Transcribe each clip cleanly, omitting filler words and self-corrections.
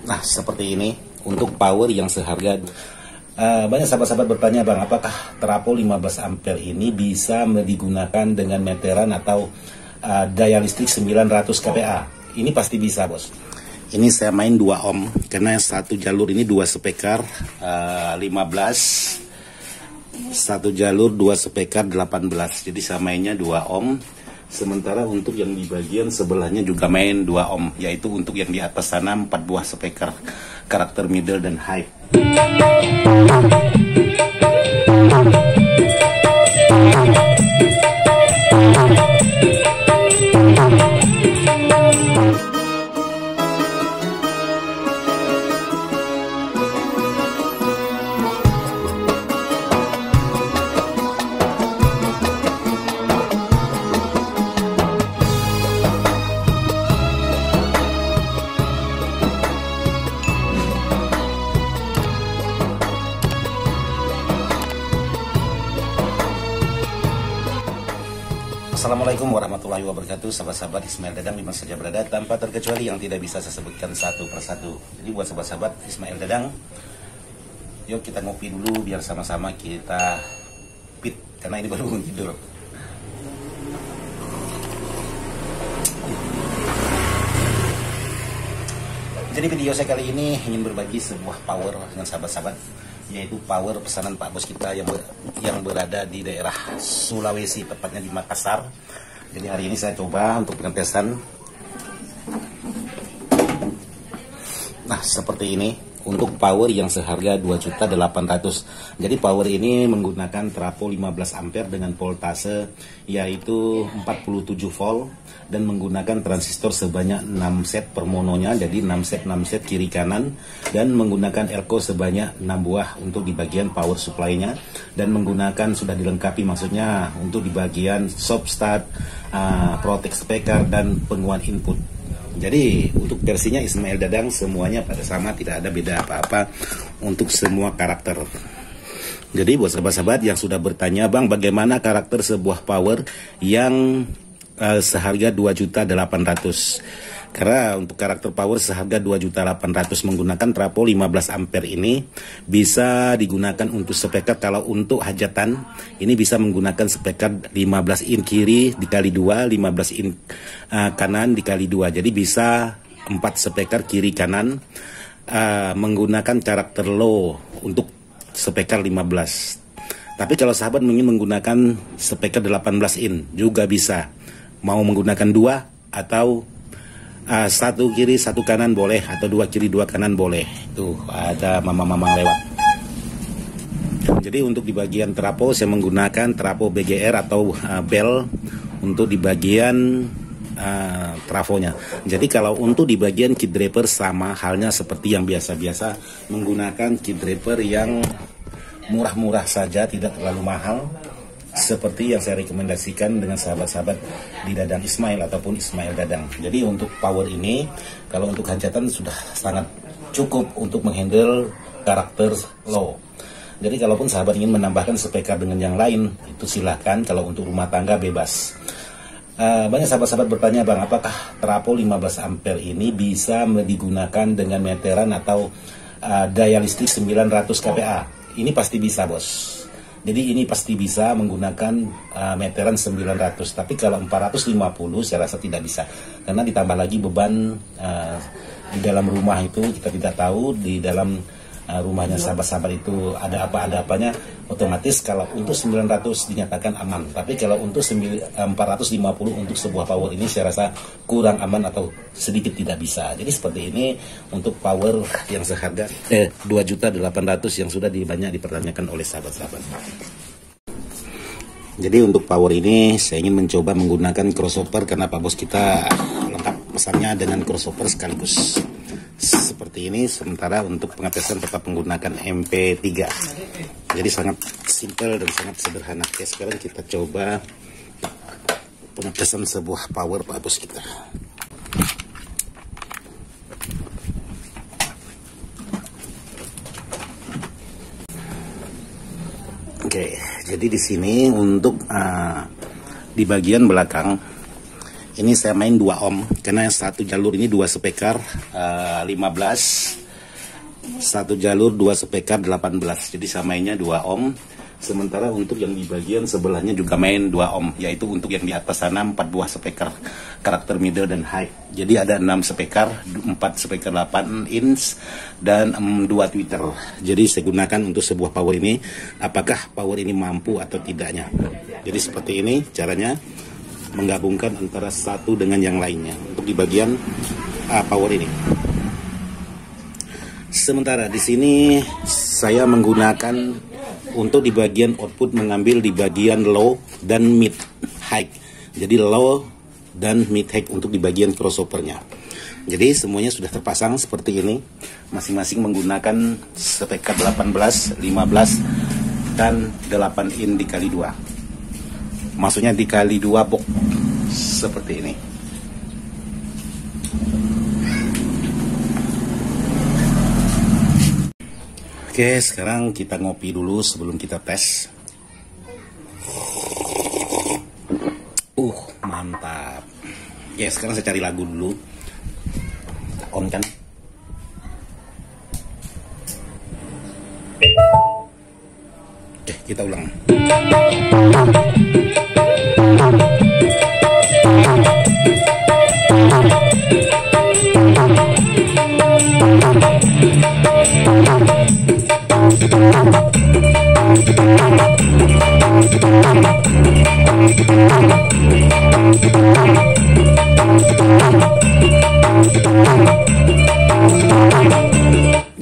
Nah, seperti ini untuk power yang seharga banyak sahabat-sahabat bertanya, Bang, apakah trafo 15 ampere ini bisa digunakan dengan meteran atau daya listrik 900 kVA? Ini pasti bisa, Bos. Ini saya main 2 ohm karena satu jalur ini 2 speaker 15, satu jalur 2 speaker 18. Jadi saya mainnya 2 ohm. Sementara untuk yang di bagian sebelahnya juga main 2 ohm, yaitu untuk yang di atas sana 4 buah speaker karakter middle dan high. Assalamualaikum warahmatullahi wabarakatuh, sahabat-sahabat Ismail Dadang dimana saja berada, tanpa terkecuali yang tidak bisa saya sebutkan satu persatu. Jadi buat sahabat-sahabat Ismail Dadang, yuk kita ngopi dulu biar sama-sama kita fit, karena ini baru bangun tidur. Jadi video saya kali ini ingin berbagi sebuah power dengan sahabat-sahabat, yaitu power pesanan Pak Bos kita yang berada di daerah Sulawesi, tepatnya di Makassar. Jadi hari ini saya coba untuk pengetesan. Nah, seperti ini untuk power yang seharga 2.800.000. Jadi power ini menggunakan trafo 15 ampere dengan voltase yaitu 47 volt dan menggunakan transistor sebanyak 6 set per mononya, jadi 6 set kiri kanan, dan menggunakan elko sebanyak 6 buah untuk di bagian power supply-nya, dan menggunakan sudah dilengkapi maksudnya untuk di bagian soft start, protect speaker dan penguat input. Jadi untuk versinya Ismail Dadang semuanya pada sama, tidak ada beda apa-apa untuk semua karakter. Jadi buat sahabat-sahabat yang sudah bertanya, Bang, bagaimana karakter sebuah power yang seharga 2.800.000? Karena untuk karakter power seharga 2.800.000 menggunakan trafo 15 ampere ini bisa digunakan untuk speaker. Kalau untuk hajatan ini bisa menggunakan speaker 15 in kiri dikali 2, 15 in kanan dikali 2. Jadi bisa 4 speaker kiri kanan menggunakan karakter low untuk speaker 15. Tapi kalau sahabat ingin menggunakan speaker 18 in juga bisa. Mau menggunakan 2 atau 1 kiri 1 kanan boleh, atau 2 kiri 2 kanan boleh. Tuh ada mama-mama lewat. Jadi untuk di bagian trafo saya menggunakan trafo BGR atau bell untuk di bagian trafonya. Jadi kalau untuk di bagian key driver sama halnya seperti yang biasa-biasa, menggunakan key driver yang murah-murah saja, tidak terlalu mahal, seperti yang saya rekomendasikan dengan sahabat-sahabat di Dadang Ismail ataupun Ismail Dadang. Jadi untuk power ini, kalau untuk hajatan sudah sangat cukup untuk menghandle karakter low. Jadi kalaupun sahabat ingin menambahkan speaker dengan yang lain, itu silahkan. Kalau untuk rumah tangga bebas. Banyak sahabat-sahabat bertanya, Bang, apakah trafo 15 ampere ini bisa digunakan dengan meteran atau daya listrik 900 kVA? Ini pasti bisa, Bos. Jadi ini pasti bisa menggunakan meteran 900, tapi kalau 450 saya rasa tidak bisa, karena ditambah lagi beban di dalam rumah itu, kita tidak tahu di dalam rumahnya sahabat-sahabat itu ada apa-apanya. Otomatis kalau untuk 900 dinyatakan aman, tapi kalau untuk 450 untuk sebuah power ini saya rasa kurang aman atau sedikit tidak bisa. Jadi seperti ini untuk power yang seharga 2.800.000 yang sudah banyak dipertanyakan oleh sahabat-sahabat. Jadi untuk power ini saya ingin mencoba menggunakan crossover karena Pak Bos kita lengkap pesannya dengan crossover sekaligus seperti ini. Sementara untuk pengetesan tetap menggunakan MP3. Jadi sangat simpel dan sangat sederhana. Oke, sekarang kita coba pengetesan sebuah power Pak Bos kita. Oke, jadi di sini untuk di bagian belakang ini saya main 2 ohm karena satu jalur ini 2 speaker 15, Satu jalur 2 speaker 18, jadi samainya 2 ohm. Sementara untuk yang di bagian sebelahnya juga main 2 ohm, yaitu untuk yang di atas sana 4 buah speaker karakter middle dan high. Jadi ada 6 speaker, 4 speaker 8 inch dan 2 tweeter. Jadi saya gunakan untuk sebuah power ini. Apakah power ini mampu atau tidaknya? Jadi seperti ini caranya menggabungkan antara satu dengan yang lainnya untuk di bagian power ini. Sementara di sini saya menggunakan untuk di bagian output mengambil di bagian low dan mid high. Jadi low dan mid high untuk di bagian crossovernya. Jadi semuanya sudah terpasang seperti ini. Masing-masing menggunakan speaker 18, 15 dan 8 in dikali 2. Maksudnya dikali 2 box seperti ini. Oke, sekarang kita ngopi dulu sebelum kita tes. Mantap. Oke, sekarang saya cari lagu dulu. Kita on kan. Oke, kita ulang.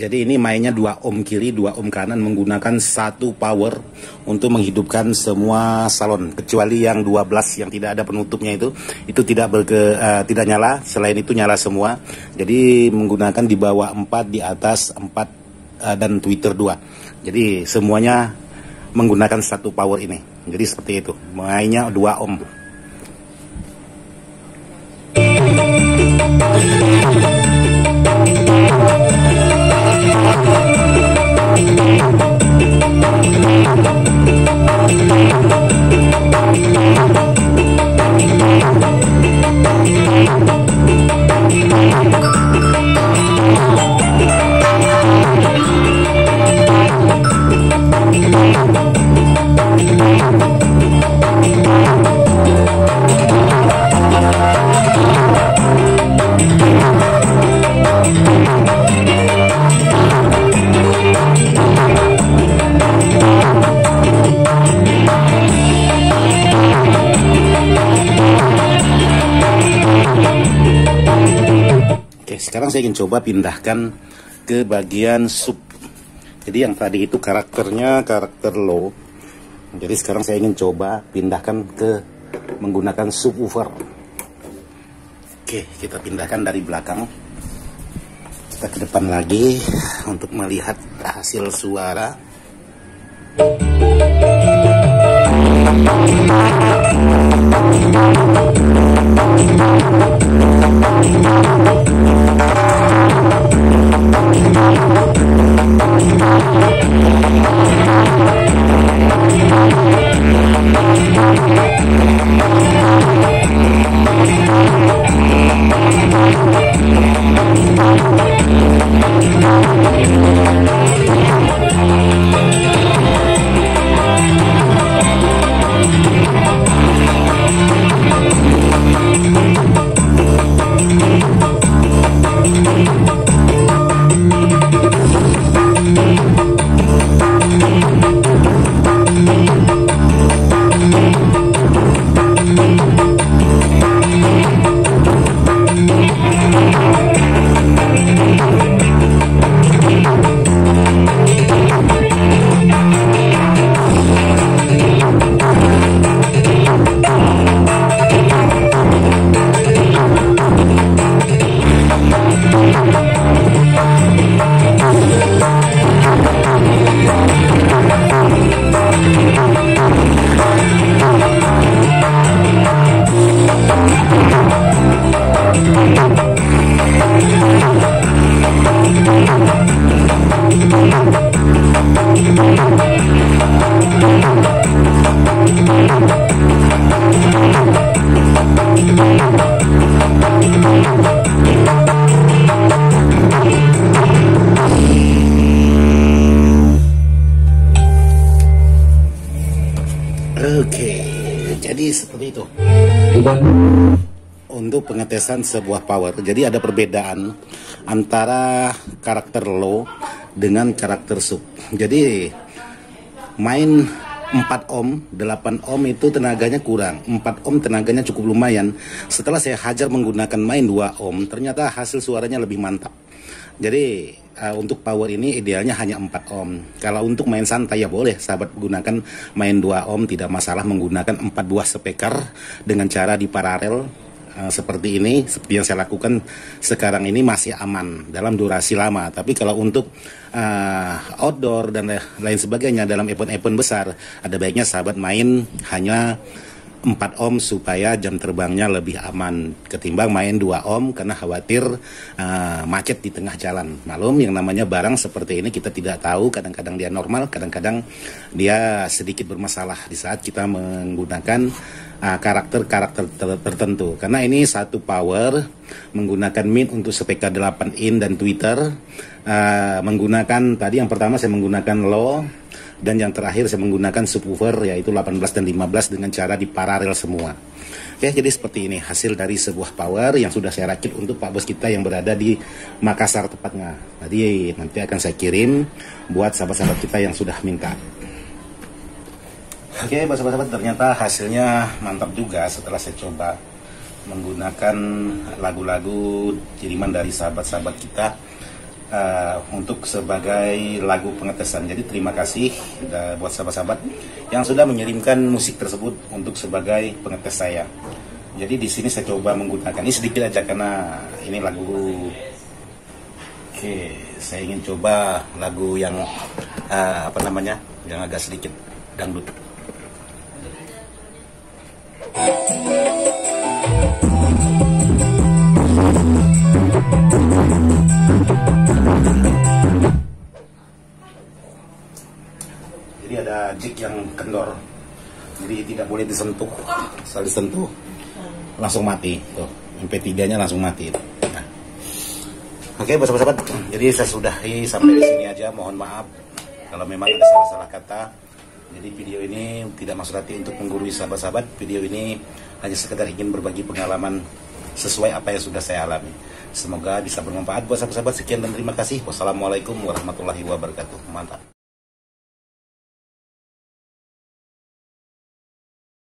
Jadi ini mainnya 2 ohm kiri, 2 ohm kanan menggunakan satu power untuk menghidupkan semua salon, kecuali yang 12 yang tidak ada penutupnya itu tidak nyala. Selain itu nyala semua. Jadi menggunakan di bawah 4, di atas 4 dan tweeter 2. Jadi semuanya menggunakan satu power ini. Jadi seperti itu. Mainnya 2 ohm. Sekarang saya ingin coba pindahkan ke bagian sub. Jadi yang tadi itu karakternya karakter low. Jadi sekarang saya ingin coba pindahkan ke menggunakan subwoofer. Oke, kita pindahkan dari belakang. Kita ke depan lagi untuk melihat hasil suara. untuk pengetesan sebuah power. Jadi ada perbedaan antara karakter low dengan karakter sub. Jadi main 4 ohm, 8 ohm itu tenaganya kurang. 4 ohm tenaganya cukup lumayan. Setelah saya hajar menggunakan main 2 ohm, ternyata hasil suaranya lebih mantap. Jadi untuk power ini idealnya hanya 4 ohm. Kalau untuk main santai ya boleh sahabat gunakan main 2 ohm, tidak masalah menggunakan 4 buah speaker dengan cara di paralel seperti ini. Seperti yang saya lakukan sekarang ini masih aman dalam durasi lama. Tapi kalau untuk outdoor dan lain sebagainya dalam event-event besar, ada baiknya sahabat main hanya 4 ohm supaya jam terbangnya lebih aman ketimbang main 2 ohm karena khawatir macet di tengah jalan. Malum yang namanya barang seperti ini kita tidak tahu, kadang-kadang dia normal, kadang-kadang dia sedikit bermasalah di saat kita menggunakan karakter-karakter tertentu. Karena ini satu power menggunakan min untuk speaker 8 in dan tweeter, menggunakan tadi yang pertama saya menggunakan low, dan yang terakhir saya menggunakan subwoofer yaitu 18 dan 15 dengan cara di paralel semua. Oke, jadi seperti ini hasil dari sebuah power yang sudah saya rakit untuk Pak Bos kita yang berada di Makassar tepatnya. Jadi nanti akan saya kirim buat sahabat-sahabat kita yang sudah minta. Oke, sahabat-sahabat, ternyata hasilnya mantap juga setelah saya coba menggunakan lagu-lagu kiriman dari sahabat-sahabat kita untuk sebagai lagu pengetesan. Jadi terima kasih buat sahabat-sahabat yang sudah mengirimkan musik tersebut untuk sebagai pengetes saya. Jadi di sini saya coba menggunakan ini sedikit aja karena ini lagu. Oke, saya ingin coba lagu yang yang agak sedikit dangdut. Jadi ada jig yang kendor, jadi tidak boleh disentuh. Asal disentuh langsung mati. Tuh, MP3-nya langsung mati. Nah. Oke, sahabat-sahabat, jadi saya sudahi sampai di sini aja. Mohon maaf kalau memang ada salah-salah kata. Jadi video ini tidak maksud hati untuk menggurui sahabat-sahabat. Video ini hanya sekedar ingin berbagi pengalaman sesuai apa yang sudah saya alami. Semoga bisa bermanfaat buat sahabat-sahabat. Sekian dan terima kasih. Wassalamualaikum warahmatullahi wabarakatuh. Mantap.